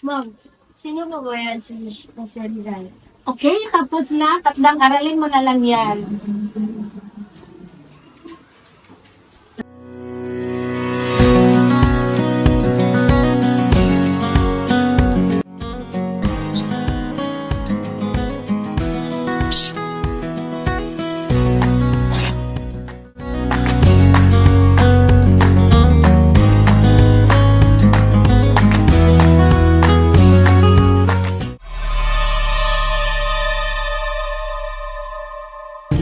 Ma'am, sino ba ba yan si Jose Rizal? Okay, tapos na. Takdang aralin mo na lang yan.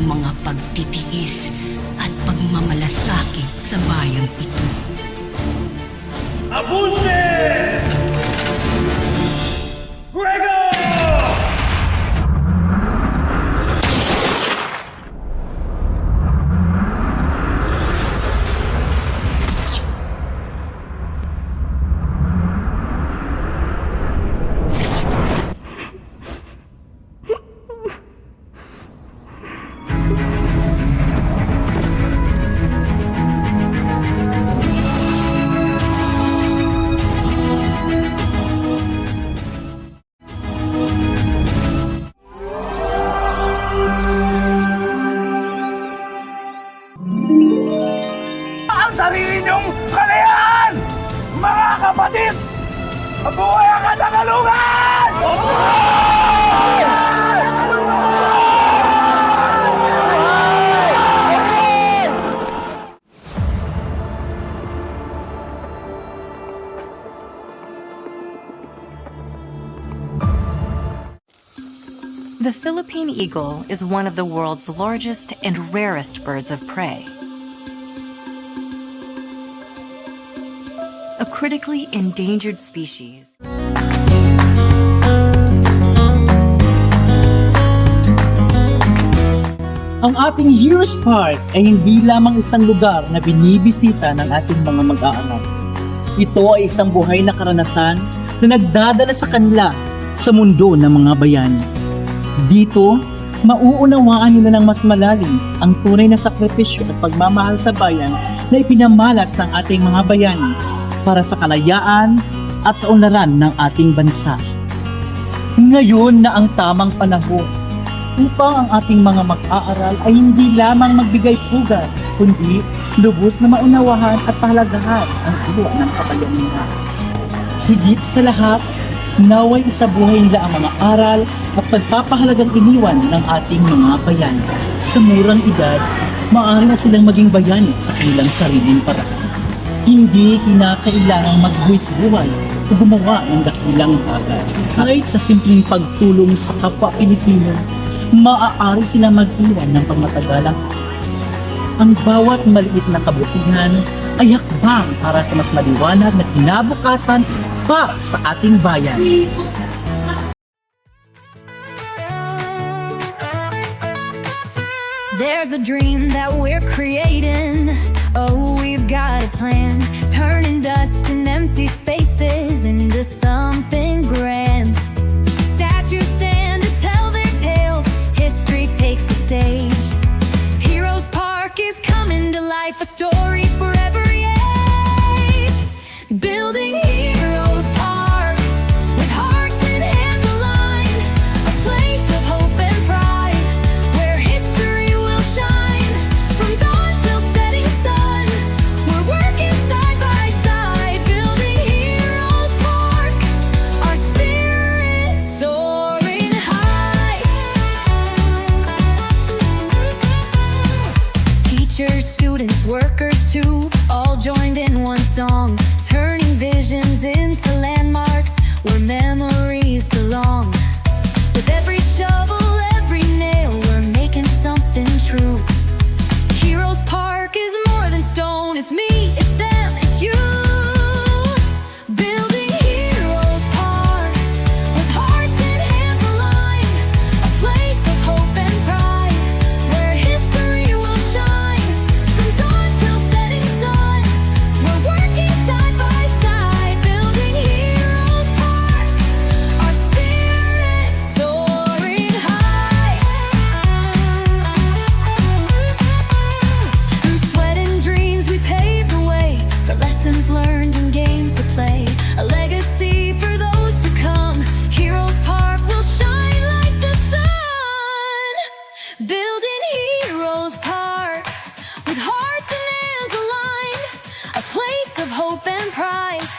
Mga pagtitiis at pagmamalasakit sa bayang ito. Abunde! Fuego! Ang sarili niyong kalayan! Mga kapatid! Mabuhay ang katangalungan! The Philippine eagle is one of the world's largest and rarest birds of prey. A critically endangered species. Ang ating Heroes Park ay hindi lamang isang lugar na binibisita ng ating mga mag-aaral. Ito ay isang buhay na karanasan na nagdadala sa kanila sa mundo ng mga bayani. Dito, mauunawaan nila ng mas malalim ang tunay na sakripisyo at pagmamahal sa bayan na ipinamalas ng ating mga bayani para sa kalayaan at kaunlaran ng ating bansa. Ngayon na ang tamang panahon upang ang ating mga mag-aaral ay hindi lamang magbigay pugad, kundi lubos na maunawahan at pahalagahan ang diwa ng kabayanihan. Higit sa lahat, naway isabuhay nila ang mga aral at pagpapahalagang iniwan ng ating mga bayani. Sa murang edad, maaari na silang maging bayani sa kanilang sariling paraan. Hindi kinakailangang magbuwis buhay o gumawa ng dakilang bagay. Kahit sa simpleng pagtulong sa kapwa Pilipino, maaari silang mag-iwan ng pangmatagalang. Ang bawat maliit na kabutihan ay hakbang para sa mas maliwanag na kinabukasan para sa ating bayan. There's a dream that we're creating. Oh, we've got a plan. Turning dust and empty spaces into something grand. Statues stand to tell their tales. History takes the stage. Heroes Park is coming to life. A story for every age. Building Heroes Park with hearts and hands aligned. A place of hope and pride where history will shine. From dawn till setting sun, we're working side by side. Building Heroes Park, our spirit soaring high. Teachers, students, workers too, all joined in one song, turning visions into landmarks where memories belong. With every shovel, every nail, we're making something true. Heroes Park is more than stone, it's me, it's them, it's you. Building Heroes Park with hearts and hands aligned. A place of hope and pride where history will shine. From dawn till setting sun, we're working side by side. Building Heroes Park, hope and pride.